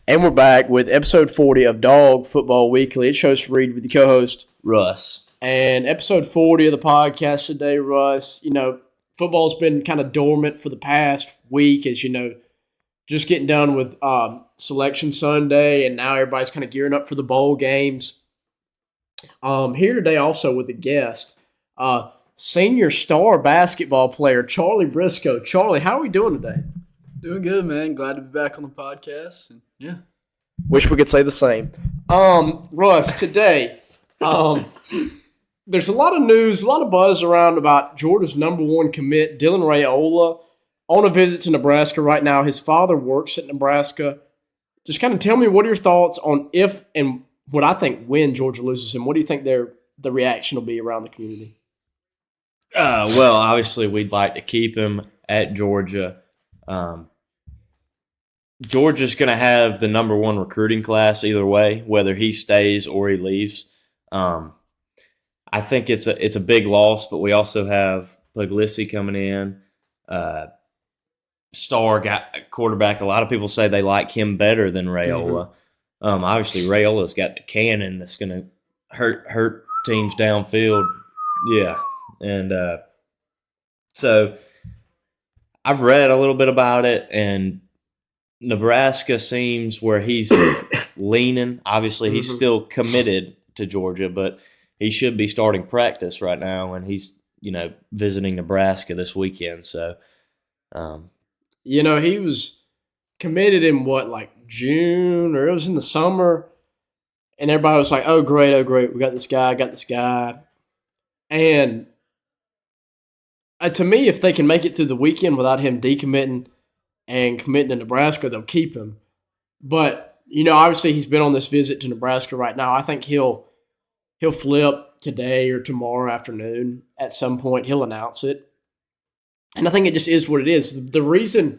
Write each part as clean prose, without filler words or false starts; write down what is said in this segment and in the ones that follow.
And we're back with episode 40 of Dog Football Weekly. It's host Reed with the co-host Russ. And episode 40 of the podcast today, Russ. Football's been kind of dormant for the past week, as you know, just getting done with Selection Sunday, and now everybody's kind of gearing up for the bowl games. Here today also with a guest, senior star basketball player Charlie Briscoe. Charlie, how are we doing today? Doing good, man. Glad to be back on the podcast. And yeah. Wish we could say the same. Russ, today, there's a lot of news, a lot of buzz around about Georgia's number one commit, Dylan Raiola, on a visit to Nebraska right now. His father works at Nebraska. Just kind of tell me, what are your thoughts on if and what I think when Georgia loses him? What do you think the reaction will be around the community? Well, obviously, we'd like to keep him at Georgia. Georgia's going to have the number one recruiting class either way, whether he stays or he leaves. I think it's a big loss, but we also have Puglisi coming in, star guy, quarterback. A lot of people say they like him better than Raiola. Obviously, Raiola's got the cannon that's going to hurt teams downfield. Yeah, and so I've read a little bit about it, and Nebraska seems where he's leaning. Obviously, he's still committed to Georgia, but he should be starting practice right now, and he's visiting Nebraska this weekend. So, he was committed in June, or it was in the summer, and everybody was like, "Oh, great, we got this guy." And to me, if they can make it through the weekend without him decommitting and committing to Nebraska, they'll keep him. But, obviously he's been on this visit to Nebraska right now. I think he'll flip today or tomorrow afternoon at some point. He'll announce it. And I think it just is what it is. The reason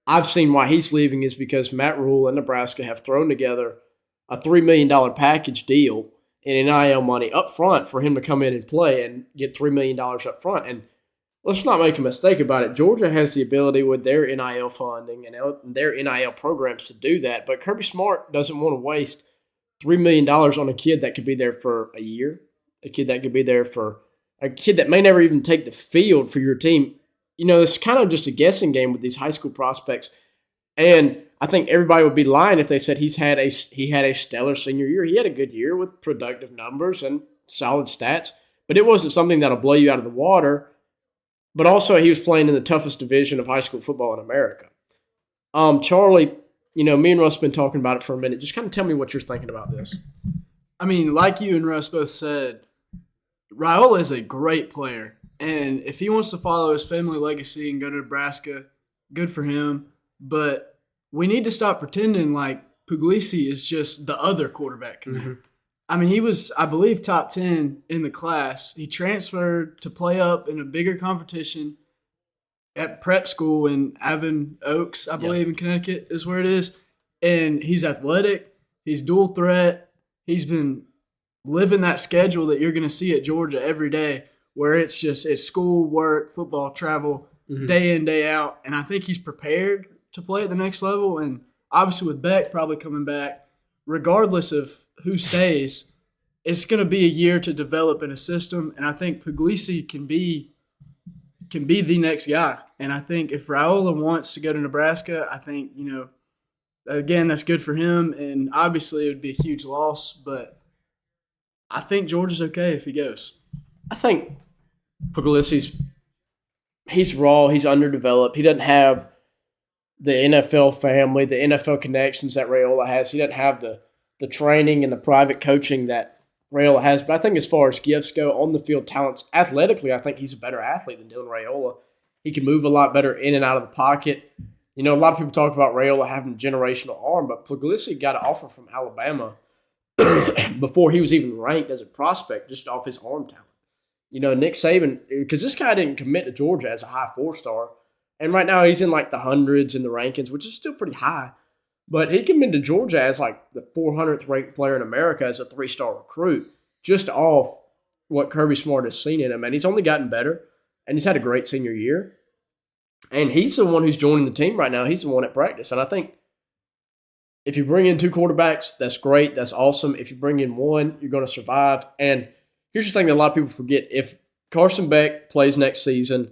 I've seen why he's leaving is because Matt Rule and Nebraska have thrown together a $3 million package deal in NIL money up front for him to come in and play and get $3 million up front. And let's not make a mistake about it. Georgia has the ability with their NIL funding and their NIL programs to do that. But Kirby Smart doesn't want to waste $3 million on a kid that could be there for a year, a kid that may never even take the field for your team. It's kind of just a guessing game with these high school prospects. And I think everybody would be lying if they said he had a stellar senior year. He had a good year with productive numbers and solid stats, but it wasn't something that'll blow you out of the water. But also, he was playing in the toughest division of high school football in America. Charlie, me and Russ have been talking about it for a minute. Just kind of tell me what you're thinking about this. I mean, like you and Russ both said, Raiola is a great player. And if he wants to follow his family legacy and go to Nebraska, good for him. But we need to stop pretending like Puglisi is just the other quarterback. I mean, he was, I believe, top 10 in the class. He transferred to play up in a bigger competition at prep school in Avon Oaks, I believe, in Connecticut is where it is. And he's athletic. He's dual threat. He's been living that schedule that you're going to see at Georgia every day, where it's school, work, football, travel, day in, day out. And I think he's prepared to play at the next level. And obviously with Beck probably coming back, regardless of who stays, it's going to be a year to develop in a system, and I think Puglisi can be the next guy. And I think if Raiola wants to go to Nebraska, I think, again, that's good for him, and obviously it would be a huge loss, but I think Georgia's okay if he goes. I think Puglisi's he's raw, he's underdeveloped. He doesn't have the NFL family, the NFL connections that Raiola has. He doesn't have the training and the private coaching that Raiola has. But I think as far as gifts go, on the field talents, athletically, I think he's a better athlete than Dylan Raiola. He can move a lot better in and out of the pocket. A lot of people talk about Raiola having a generational arm, but Puglisi got an offer from Alabama before he was even ranked as a prospect, just off his arm talent. Nick Saban, because this guy didn't commit to Georgia as a high 4-star, and right now he's in the hundreds in the rankings, which is still pretty high. But he committed to Georgia as the 400th ranked player in America as a 3-star recruit, just off what Kirby Smart has seen in him. And he's only gotten better, and he's had a great senior year. And he's the one who's joining the team right now. He's the one at practice. And I think if you bring in 2 quarterbacks, that's great. That's awesome. If you bring in one, you're going to survive. And here's the thing that a lot of people forget. If Carson Beck plays next season,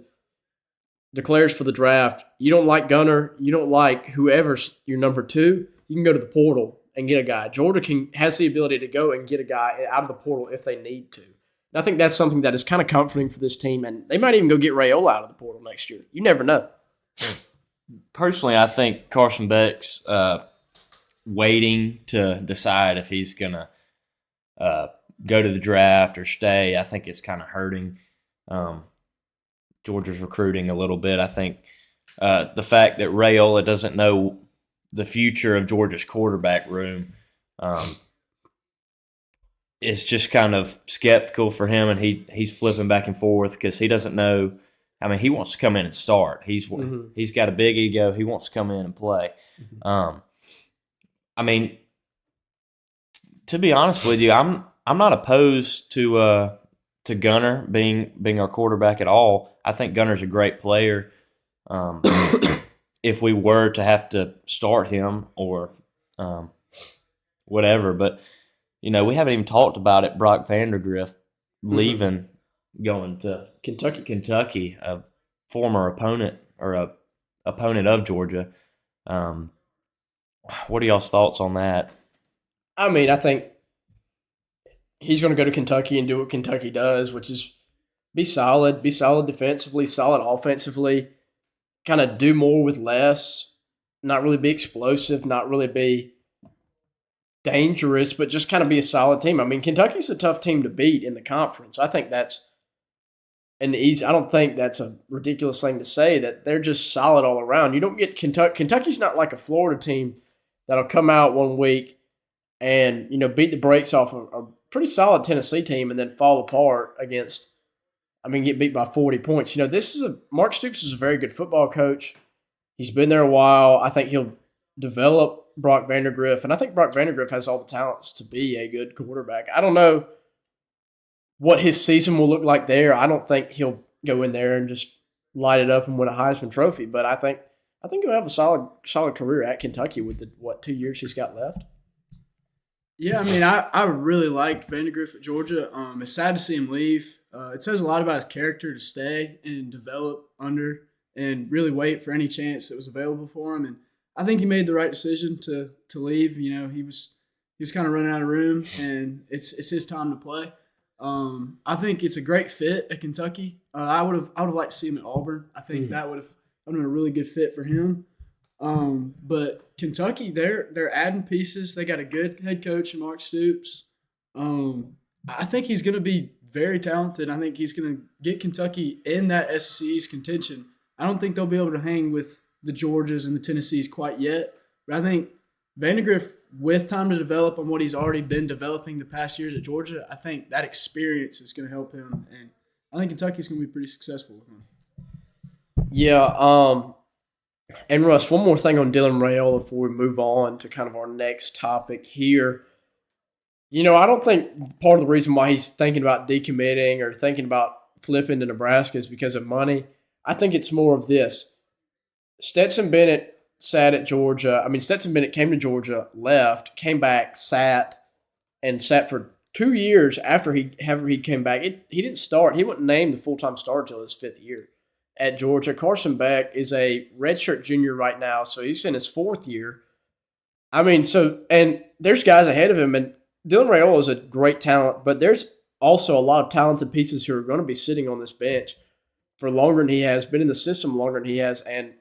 declares for the draft, you don't like Gunner, you don't like whoever's your number 2, you can go to the portal and get a guy. Georgia has the ability to go and get a guy out of the portal if they need to. And I think that's something that is kind of comforting for this team, and they might even go get Rayola out of the portal next year. You never know. Personally, I think Carson Beck's waiting to decide if he's going to go to the draft or stay. I think it's kind of hurting Georgia's recruiting a little bit. I think the fact that Rayola doesn't know the future of Georgia's quarterback room is just kind of skeptical for him, and he's flipping back and forth because he doesn't know. I mean, he wants to come in and start. He's got a big ego. He wants to come in and play. I mean, to be honest with you, I'm not opposed to Gunner being our quarterback at all. I think Gunner's a great player. If we were to have to start him or whatever, but we haven't even talked about it. Brock Vandergrift leaving, going to Kentucky, a former opponent or a opponent of Georgia. What are y'all's thoughts on that? I mean, I think he's going to go to Kentucky and do what Kentucky does, which is be solid defensively, solid offensively, kind of do more with less, not really be explosive, not really be dangerous, but just kind of be a solid team. I mean, Kentucky's a tough team to beat in the conference. I think that's an easy. I don't think that's a ridiculous thing to say, that they're just solid all around. You don't get Kentucky's not like a Florida team that'll come out one week and beat the brakes off a pretty solid Tennessee team and then fall apart against. Get beat by 40 points. Mark Stoops is a very good football coach. He's been there a while. I think he'll develop Brock Vandergrift, and I think Brock Vandergrift has all the talents to be a good quarterback. I don't know what his season will look like there. I don't think he'll go in there and just light it up and win a Heisman Trophy, but I think he'll have a solid career at Kentucky with the 2 years he's got left. Yeah, I really liked Vandergrift at Georgia. It's sad to see him leave. It says a lot about his character to stay and develop under and really wait for any chance that was available for him. And I think he made the right decision to leave. He was kind of running out of room, and it's his time to play. I think it's a great fit at Kentucky. I would have liked to see him at Auburn. I think that would have been a really good fit for him. But Kentucky, they're adding pieces. They got a good head coach in Mark Stoops. I think he's going to be very talented. I think he's going to get Kentucky in that SEC East contention. I don't think they'll be able to hang with the Georgias and the Tennessees quite yet. But I think Vandegrift, with time to develop on what he's already been developing the past years at Georgia, I think that experience is going to help him. And I think Kentucky's going to be pretty successful with him. Yeah. And Russ, one more thing on Dylan Raiola before we move on to kind of our next topic here. I don't think part of the reason why he's thinking about decommitting or thinking about flipping to Nebraska is because of money. I think it's more of this. Stetson Bennett sat at Georgia. Stetson Bennett came to Georgia, left, came back, sat for 2 years after he came back. He didn't start. He wasn't named the full-time starter until his 5th year at Georgia. Carson Beck is a redshirt junior right now, so he's in his 4th year. And there's guys ahead of him, and Dylan Raiola is a great talent, but there's also a lot of talented pieces who are going to be sitting on this bench for longer than he has, been in the system longer than he has, and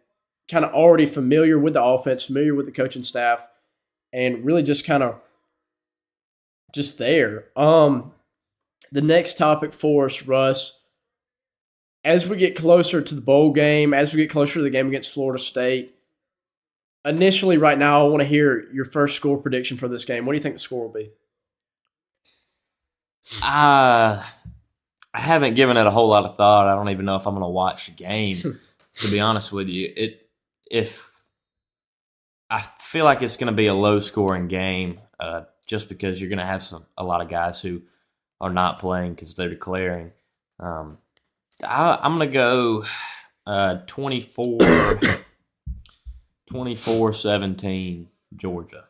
kind of already familiar with the offense, familiar with the coaching staff, and really just kind of just there. The next topic for us, Russ, as we get closer to the bowl game, as we get closer to the game against Florida State, initially right now I want to hear your first score prediction for this game. What do you think the score will be? I haven't given it a whole lot of thought. I don't even know if I'm going to watch the game, to be honest with you. If I feel like it's going to be a low-scoring game, just because you're going to have a lot of guys who are not playing because they're declaring. I'm going to go 24-17 Georgia.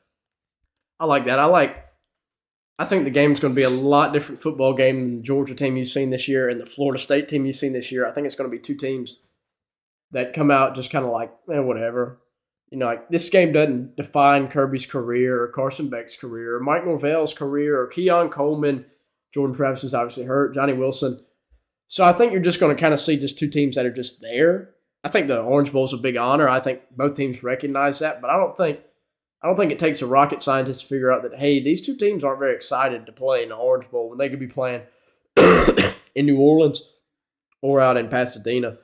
I like that. I think the game's going to be a lot different football game than the Georgia team you've seen this year and the Florida State team you've seen this year. I think it's going to be two teams that come out just kind of like, whatever. Like this game doesn't define Kirby's career or Carson Beck's career or Mike Norvell's career or Keon Coleman. Jordan Travis is obviously hurt. Johnny Wilson. So I think you're just going to kind of see just two teams that are just there. I think the Orange Bowl is a big honor. I think both teams recognize that, but I don't think it takes a rocket scientist to figure out that, hey, these two teams aren't very excited to play in the Orange Bowl when they could be playing in New Orleans or out in Pasadena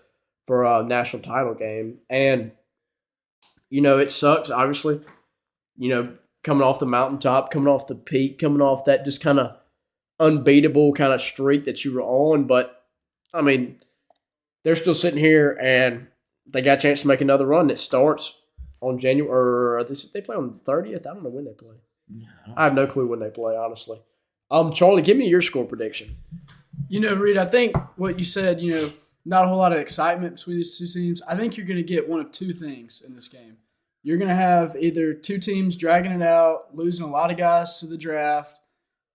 for a national title game. And, it sucks, obviously, coming off the mountaintop, coming off the peak, coming off that just kind of unbeatable kind of streak that you were on. But, I mean, they're still sitting here and they got a chance to make another run that starts on January, they play on the 30th. I don't know when they play. I have no clue when they play, honestly. Charlie, give me your score prediction. Reed, I think what you said, not a whole lot of excitement between these two teams. I think you're going to get one of two things in this game. You're going to have either two teams dragging it out, losing a lot of guys to the draft,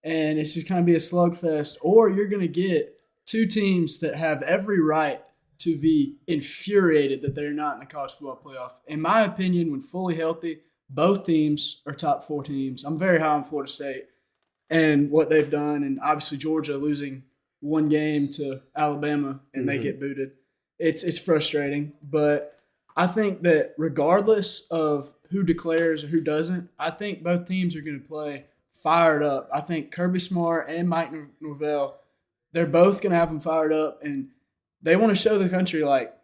and it's just going to be a slugfest, or you're going to get two teams that have every right to be infuriated that they're not in the college football playoff. In my opinion, when fully healthy, both teams are top 4 teams. I'm very high on Florida State and what they've done, and obviously Georgia losing one game to Alabama and they get booted. It's frustrating, but I think that regardless of who declares or who doesn't, I think both teams are going to play fired up. I think Kirby Smart and Mike Norvell, they're both going to have them fired up, and they want to show the country, like,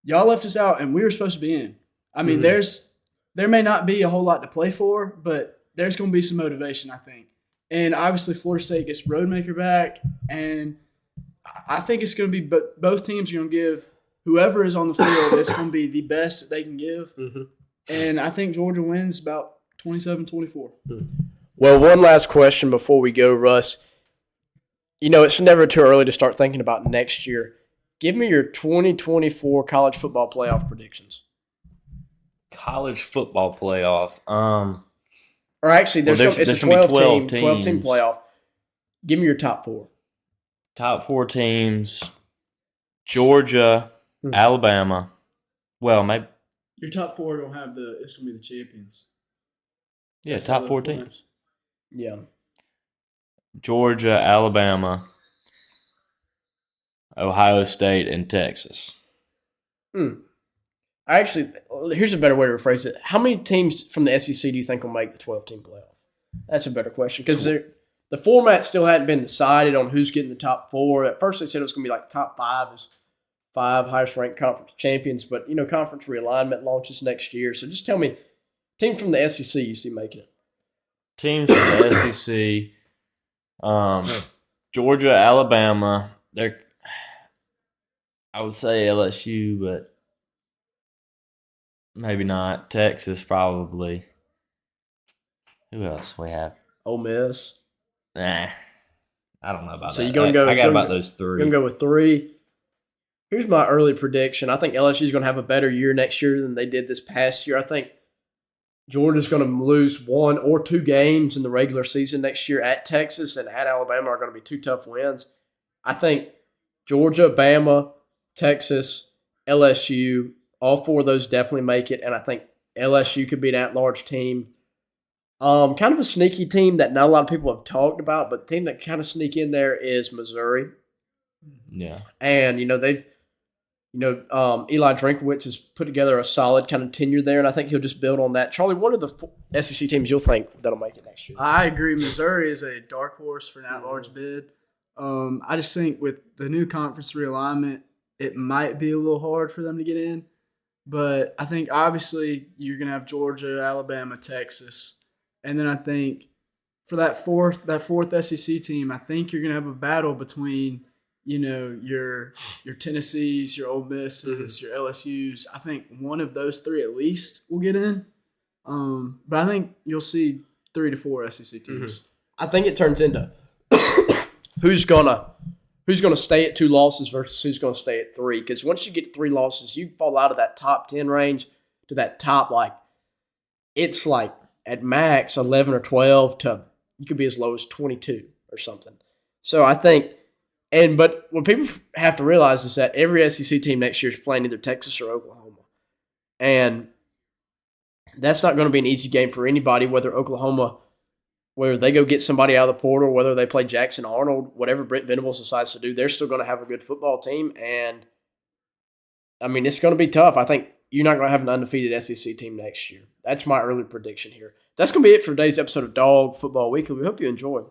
y'all left us out and we were supposed to be in. I mean, there may not be a whole lot to play for, but there's going to be some motivation, I think. And obviously Florida State gets Roadmaker back, and I think it's going to be – both teams are going to give whoever is on the field, it's going to be the best that they can give. And I think Georgia wins about 27-24. Well, one last question before we go, Russ. It's never too early to start thinking about next year. Give me your 2024 college football playoff predictions. College football playoff. Or actually, it's a 12-team playoff. Give me your top 4. Top 4 teams: Georgia, Alabama. Well, maybe your top 4 are gonna have it's gonna be the champions. Yeah, that's top 4 teams. Yeah. Georgia, Alabama, Ohio State, and Texas. Here's a better way to rephrase it. How many teams from the SEC do you think will make the 12-team playoff? That's a better question because the format still hadn't been decided on who's getting the top 4. At first, they said it was going to be like top 5 is 5 highest-ranked conference champions, but, conference realignment launches next year. So just tell me, team from the SEC you see making it. Teams from the SEC, Georgia, Alabama. I would say LSU, but maybe not. Texas, probably. Who else we have? Ole Miss. Nah, I don't know about that. So you're going to go. I got about those 3. You're going to go with 3. Here's my early prediction. I think LSU is going to have a better year next year than they did this past year. I think Georgia's going to lose 1 or 2 games in the regular season next year at Texas and at Alabama are going to be 2 tough wins. I think Georgia, Bama, Texas, LSU, all 4 of those definitely make it, and I think LSU could be an at-large team. Kind of a sneaky team that not a lot of people have talked about, but the team that kind of sneak in there is Missouri. Yeah. And, they've Eli Drinkwitz has put together a solid kind of tenure there, and I think he'll just build on that. Charlie, what are the SEC teams you'll think that'll make it next year? I agree. Missouri is a dark horse for an at-large bid. I just think with the new conference realignment, it might be a little hard for them to get in. But I think obviously you're going to have Georgia, Alabama, Texas. And then I think for that fourth SEC team, I think you're going to have a battle between your Tennessees, your Ole Misses, your LSUs. I think one of those 3 at least will get in. But I think you'll see 3 to 4 SEC teams. I think it turns into who's gonna stay at 2 losses versus who's gonna stay at 3. Because once you get 3 losses, you fall out of that top 10 range to that top it's like at max 11 or 12 to you could be as low as 22 or something. So I think, but what people have to realize is that every SEC team next year is playing either Texas or Oklahoma. And that's not going to be an easy game for anybody, whether they go get somebody out of the portal, whether they play Jackson Arnold, whatever Brent Venables decides to do, they're still going to have a good football team. And, I mean, it's going to be tough. I think you're not going to have an undefeated SEC team next year. That's my early prediction here. That's going to be it for today's episode of Dog Football Weekly. We hope you enjoy.